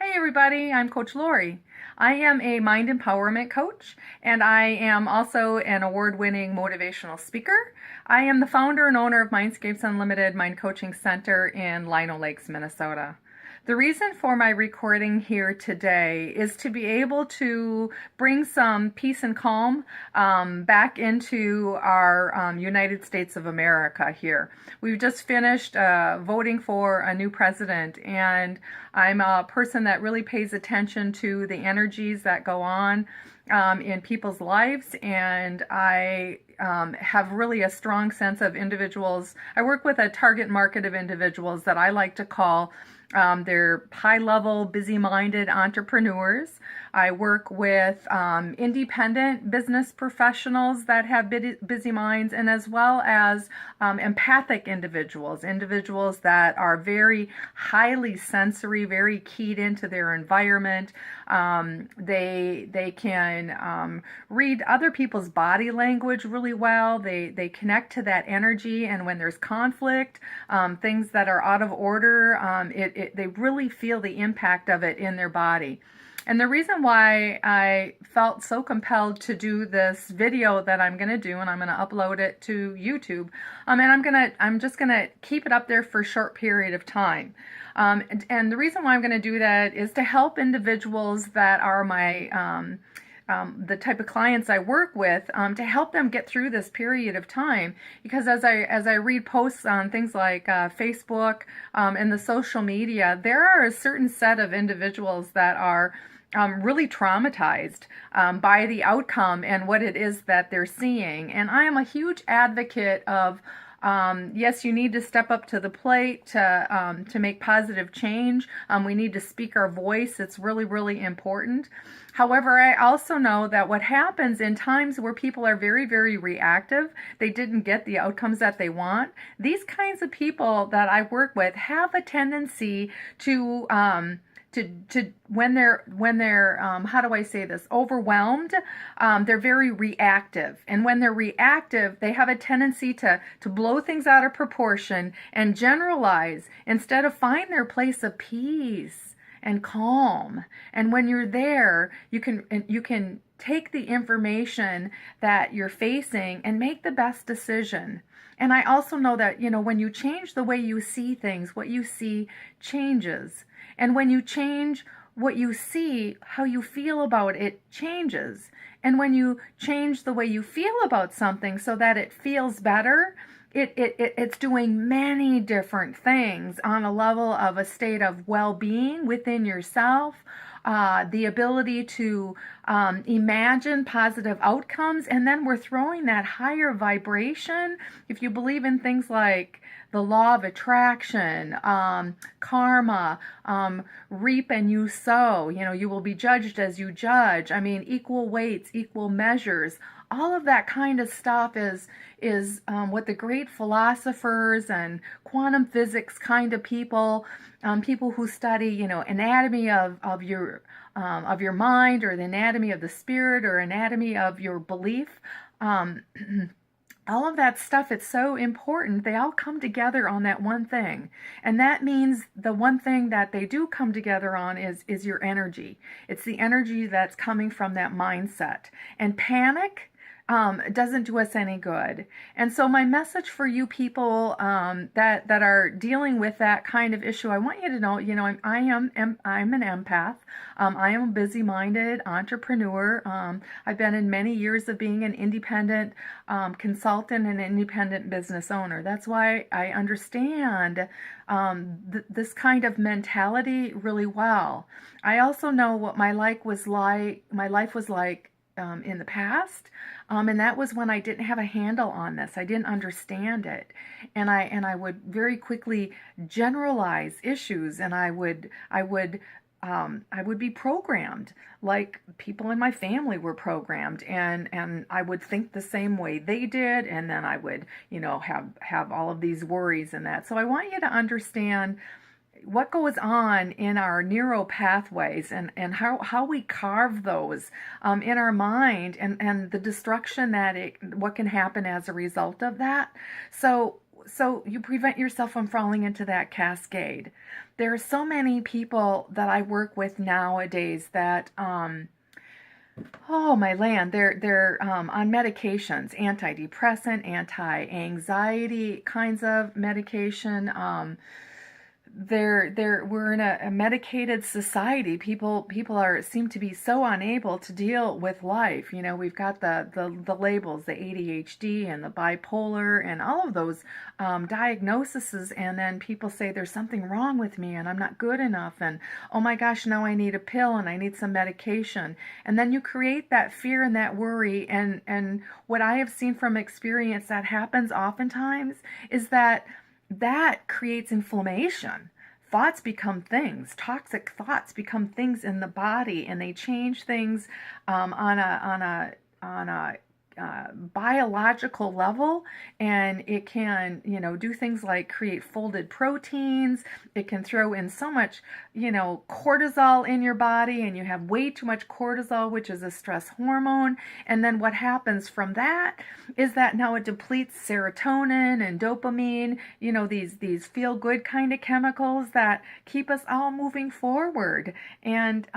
Hey everybody, I'm Coach Lori. I am a mind empowerment coach and I am also an award-winning motivational speaker. I am the founder and owner of Mindscapes Unlimited Mind Coaching Center in Lino Lakes, Minnesota. The reason for my recording here today is to be able to bring some peace and calm back into our United States of America here. We've just finished voting for a new president, and I'm a person that really pays attention to the energies that go on in people's lives, and I have really a strong sense of individuals. I work with a target market of individuals that I like to call they're high-level, busy-minded entrepreneurs. I work with independent business professionals that have busy minds, and as well as empathic individuals, individuals that are very highly sensory, very keyed into their environment. They can read other people's body language really well. They connect to that energy, and when there's conflict, things that are out of order, they really feel the impact of it in their body. And the reason why I felt so compelled to do this video that I'm going to do, and I'm going to upload it to YouTube, and I'm just going to keep it up there for a short period of time. And the reason why I'm going to do that is to help individuals that are my the type of clients I work with, to help them get through this period of time. Because as I read posts on things like Facebook and the social media, there are a certain set of individuals that are really traumatized by the outcome and what it is that they're seeing. And I am a huge advocate of yes, you need to step up to the plate to make positive change. We need to speak our voice. It's really, really important. However, I also know that what happens in times where people are very, very reactive, they didn't get the outcomes that they want. These kinds of people that I work with have a tendency to when they're how do I say this, overwhelmed, they're very reactive. And when they're reactive, they have a tendency to blow things out of proportion and generalize instead of find their place of peace and calm. And when you're there, you can take the information that you're facing and make the best decision. And I also know that, when you change the way you see things, what you see changes. And when you change what you see, how you feel about it changes. And when you change the way you feel about something so that it feels better, it's doing many different things on a level of a state of well-being within yourself, the ability to imagine positive outcomes, and then we're throwing that higher vibration. If you believe in things like the law of attraction, karma, reap and you sow, you will be judged as you judge. I mean, equal weights, equal measures. All of that kind of stuff is what the great philosophers and quantum physics kind of people, people who study, anatomy of your mind, or the anatomy of the spirit, or anatomy of your belief. All of that stuff, it's so important. They all come together on that one thing. And that means the one thing that they do come together on is your energy. It's the energy that's coming from that mindset. And panic doesn't do us any good. And so my message for you people that are dealing with that kind of issue, I want you to know, I'm an empath. I am a busy-minded entrepreneur. I've been in many years of being an independent consultant and independent business owner. That's why I understand this kind of mentality really well. I also know what my life was like. In the past, and that was when I didn't have a handle on this. I didn't understand it, and I would very quickly generalize issues, and I would be programmed like people in my family were programmed, and I would think the same way they did, and then I would have all of these worries and that. So I want you to understand what goes on in our neural pathways, and how we carve those in our mind, and the destruction what can happen as a result of that. So so you prevent yourself from falling into that cascade. There are so many people that I work with nowadays that oh my land, they're on medications, antidepressant, anti-anxiety kinds of medication. We're in a medicated society. People seem to be so unable to deal with life. You know, we've got the labels, the ADHD and the bipolar and all of those diagnoses, and then people say there's something wrong with me and I'm not good enough, and oh my gosh, now I need a pill and I need some medication. And then you create that fear and that worry, and what I have seen from experience that happens oftentimes is that creates inflammation. Thoughts become things. Toxic thoughts become things in the body, and they change things on a biological level, and it can, do things like create folded proteins. It can throw in so much, cortisol in your body, and you have way too much cortisol, which is a stress hormone. And then what happens from that is that now it depletes serotonin and dopamine, these feel good kind of chemicals that keep us all moving forward and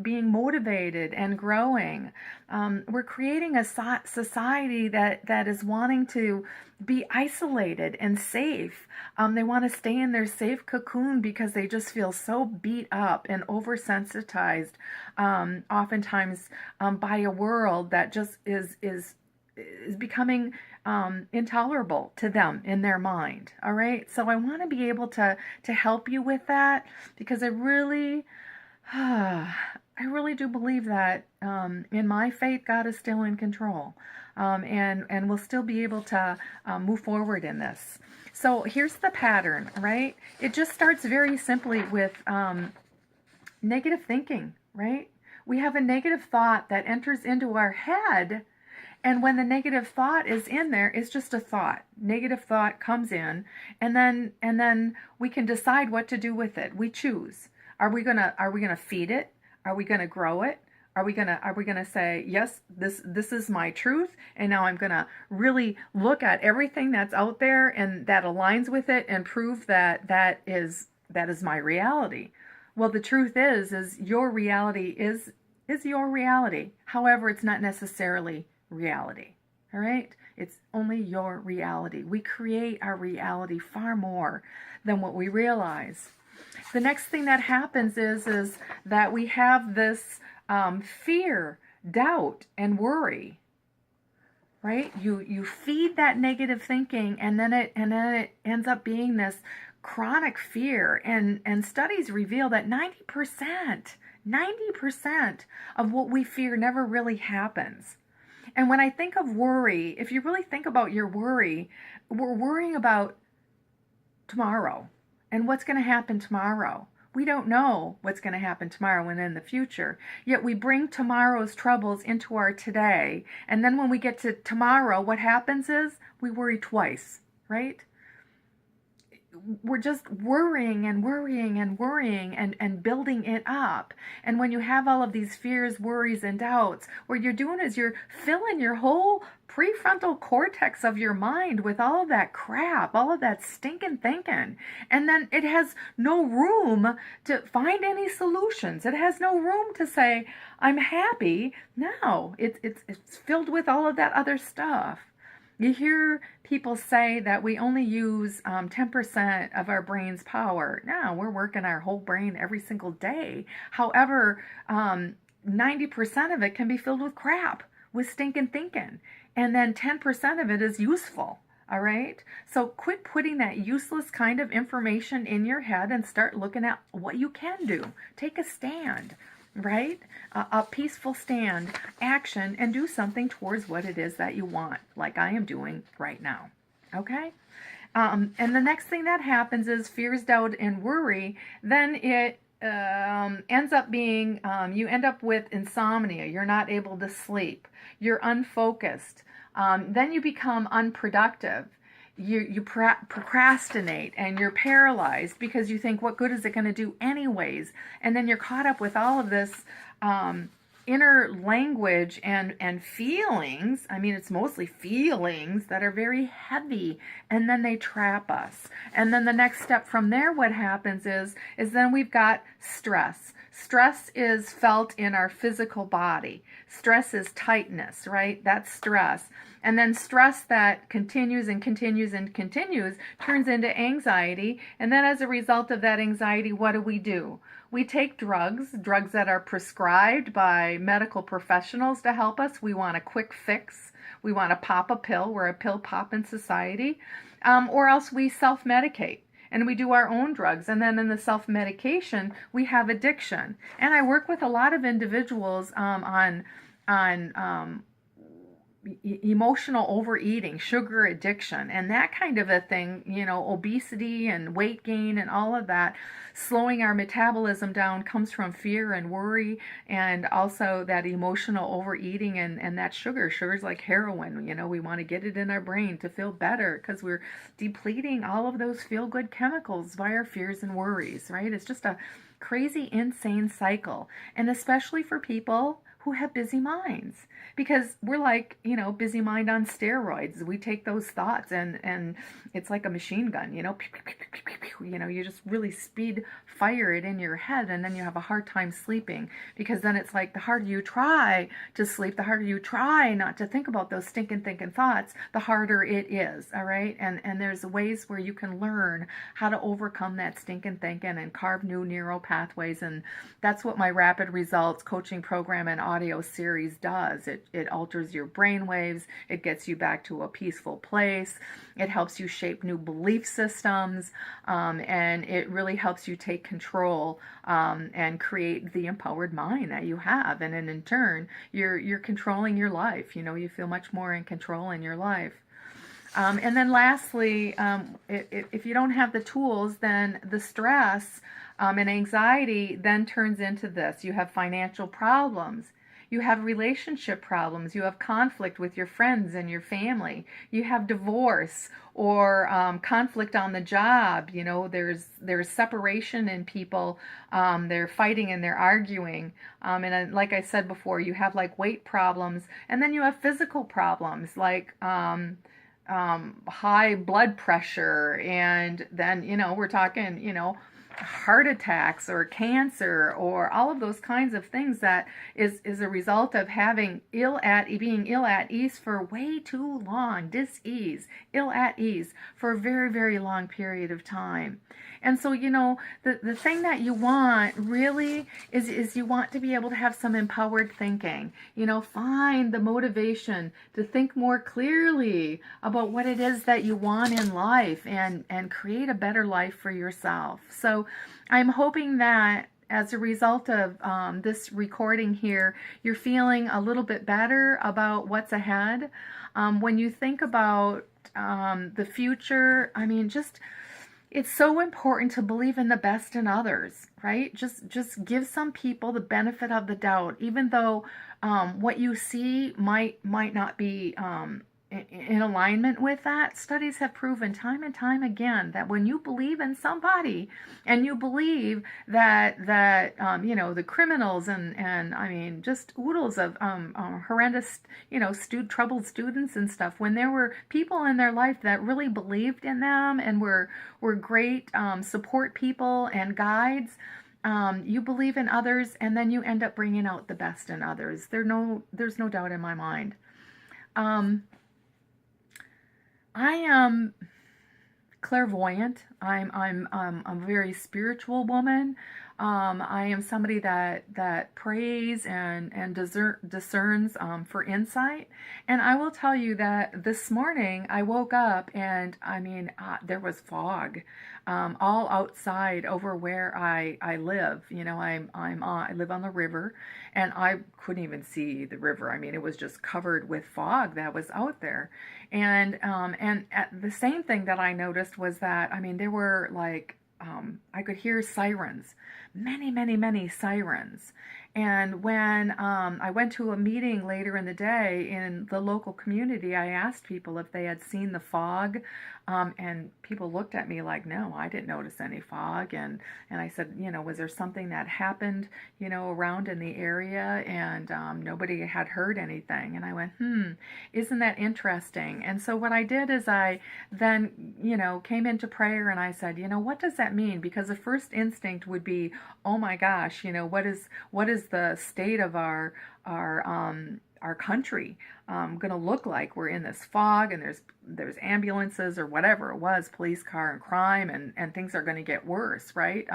being motivated and growing. We're creating a society that is wanting to be isolated and safe. They want to stay in their safe cocoon because they just feel so beat up and oversensitized, oftentimes by a world that just is becoming intolerable to them in their mind. All right, so I want to be able to help you with that, because I really do believe that in my faith, God is still in control, and we'll still be able to move forward in this. So here's the pattern, right? It just starts very simply with negative thinking, right? We have a negative thought that enters into our head, and when the negative thought is in there, it's just a thought. Negative thought comes in, and then we can decide what to do with it. We choose. Are we gonna feed it? Are we gonna grow it? Are we gonna say, yes, this is my truth, and now I'm gonna really look at everything that's out there and that aligns with it and prove that is my reality? Well, the truth is your reality is your reality. However, it's not necessarily reality. All right? It's only your reality. We create our reality far more than what we realize. The next thing that happens is that we have this fear, doubt, and worry. Right? You feed that negative thinking, and then it ends up being this chronic fear. And studies reveal that 90% of what we fear never really happens. And when I think of worry, if you really think about your worry, we're worrying about tomorrow and what's going to happen tomorrow. We don't know what's going to happen tomorrow and in the future. Yet we bring tomorrow's troubles into our today. And then when we get to tomorrow, what happens is we worry twice, right? We're just worrying and worrying and worrying and building it up. And when you have all of these fears, worries, and doubts, what you're doing is you're filling your whole prefrontal cortex of your mind with all of that crap, all of that stinking thinking. And then it has no room to find any solutions. It has no room to say, I'm happy. No, it's filled with all of that other stuff. You hear people say that we only use 10% of our brain's power. No, we're working our whole brain every single day. However, 90% of it can be filled with crap, with stinking thinking. And then 10% of it is useful. All right? So quit putting that useless kind of information in your head and start looking at what you can do. Take a stand. Right? A peaceful stand, action, and do something towards what it is that you want, like I am doing right now. Okay? And the next thing that happens is fears, doubt, and worry. Then it ends up being, you end up with insomnia. You're not able to sleep. You're unfocused. Then you become unproductive. You procrastinate, and you're paralyzed because you think, what good is it going to do anyways? And then you're caught up with all of this inner language and feelings. I mean, it's mostly feelings that are very heavy, and then they trap us. And then the next step from there, what happens is then we've got stress. Stress is felt in our physical body. Stress is tightness, right? That's stress. And then stress that continues and continues and continues turns into anxiety. And then as a result of that anxiety, what do? We take drugs that are prescribed by medical professionals to help us. We want a quick fix. We want to pop a pill. We're a pill popping society. Or else we self-medicate. And we do our own drugs. And then in the self-medication, we have addiction. And I work with a lot of individuals on emotional overeating, sugar addiction, and that kind of a thing, obesity and weight gain and all of that. Slowing our metabolism down comes from fear and worry, and also that emotional overeating and that sugar. Sugar's like heroin, we want to get it in our brain to feel better because we're depleting all of those feel-good chemicals by our fears and worries, right? It's just a crazy, insane cycle, and especially for people who have busy minds, because we're like, busy mind on steroids. We take those thoughts and it's like a machine gun, you just really speed fire it in your head, and then you have a hard time sleeping, because then it's like the harder you try to sleep, the harder you try not to think about those stinking thinking thoughts, the harder it is, all right? And there's ways where you can learn how to overcome that stinking thinking and carve new neural pathways, and that's what my Rapid Results coaching program and audio series does. It alters your brain waves. It gets you back to a peaceful place. It helps you shape new belief systems, and it really helps you take control and create the empowered mind that you have. And then in turn, you're controlling your life. You feel much more in control in your life. And then lastly, if you don't have the tools, then the stress and anxiety then turns into this. You have financial problems. You have relationship problems. You have conflict with your friends and your family. You have divorce or conflict on the job. There's separation in people. They're fighting and they're arguing. And like I said before, you have like weight problems, and then you have physical problems like high blood pressure, and then we're talking heart attacks or cancer or all of those kinds of things that is a result of being ill at ease for way too long, ill at ease for a very, very long period of time. And so, the thing that you want really is you want to be able to have some empowered thinking, find the motivation to think more clearly about what it is that you want in life and create a better life for yourself. So I'm hoping that as a result of this recording here, you're feeling a little bit better about what's ahead. When you think about the future, it's so important to believe in the best in others, right? Just give some people the benefit of the doubt, even though what you see might not be in alignment with that. Studies have proven time and time again that when you believe in somebody and you believe that the criminals and just oodles of horrendous troubled students and stuff, when there were people in their life that really believed in them and were great support people and guides, you believe in others, and then you end up bringing out the best in others. There's no doubt in my mind. I am clairvoyant. I'm a very spiritual woman. I am somebody that prays and discerns for insight. And I will tell you that this morning I woke up and there was fog all outside over where I live. I live on the river, and I couldn't even see the river. It was just covered with fog that was out there. And the same thing that I noticed was that there were I could hear sirens, many, many, many sirens. And when I went to a meeting later in the day in the local community, I asked people if they had seen the fog. And people looked at me like, no, I didn't notice any fog. And I said, was there something that happened, around in the area? And nobody had heard anything. And I went, isn't that interesting? And so what I did is I then, came into prayer and I said, what does that mean? Because the first instinct would be, oh my gosh, what is the state of our country going to look like? We're in this fog, and there's ambulances or whatever it was, police car and crime, and things are going to get worse, right?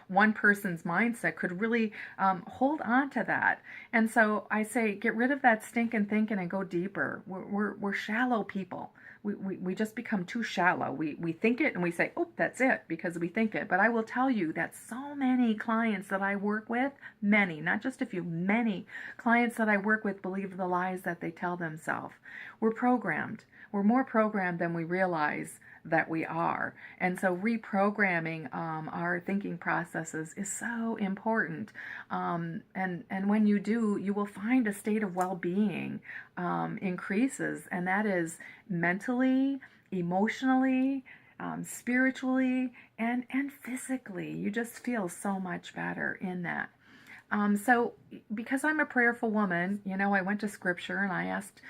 One person's mindset could really hold on to that. And so I say, get rid of that stinking thinking and go deeper. We're shallow people. We just become too shallow. We think it and we say, oh, that's it, because we think it. But I will tell you that so many clients that I work with, many, not just a few, many clients that I work with believe the lies that they tell themselves. We're programmed. We're more programmed than we realize that we are. And so reprogramming our thinking processes is so important. And when you do, you will find a state of well-being increases, and that is mentally, emotionally, spiritually, and physically. You just feel so much better in that. So because I'm a prayerful woman, I went to scripture and I asked,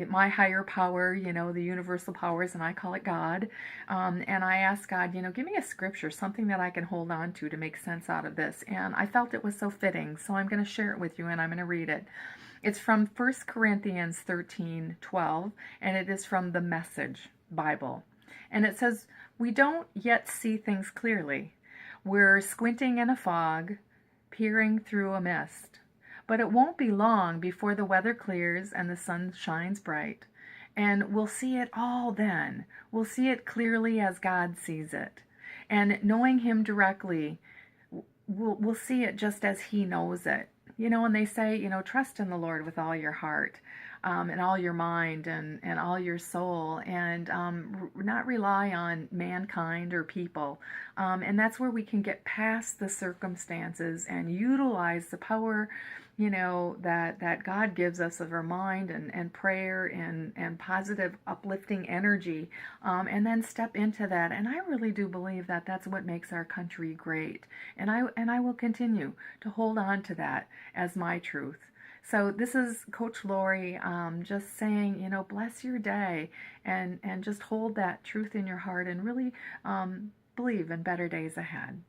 my higher power, the universal powers, and I call it God. And I asked God, give me a scripture, something that I can hold on to make sense out of this. And I felt it was so fitting, so I'm going to share it with you and I'm going to read it. It's from 1 Corinthians 13:12, and it is from the Message Bible. And it says, we don't yet see things clearly. We're squinting in a fog, peering through a mist. But it won't be long before the weather clears and the sun shines bright. And we'll see it all then. We'll see it clearly as God sees it. And knowing Him directly, we'll see it just as He knows it. And they say, trust in the Lord with all your heart, and all your mind, and all your soul, and not rely on mankind or people. And that's where we can get past the circumstances and utilize the power, that God gives us of our mind and prayer and positive, uplifting energy, and then step into that. And I really do believe that that's what makes our country great. And I will continue to hold on to that as my truth. So this is Coach Lori, just saying, bless your day and just hold that truth in your heart and really believe in better days ahead.